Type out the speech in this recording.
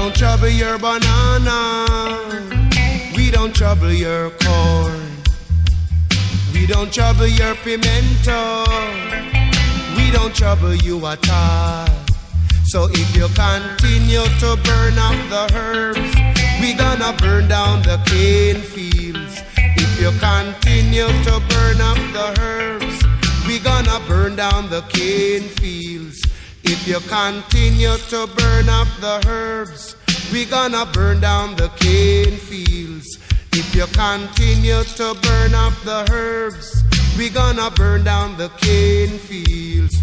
don't trouble your banana. We don't trouble your corn. We don't trouble your pimento. We don't trouble you at all. So if you continue to burn up the herbs, we gonna burn down the cane fields. If you continue to burn up the herbs, we gonna burn down the cane fields. If you continue to burn up the herbs, we gonna burn down the cane fields. If you continue to burn up the herbs, we gonna burn down the cane fields.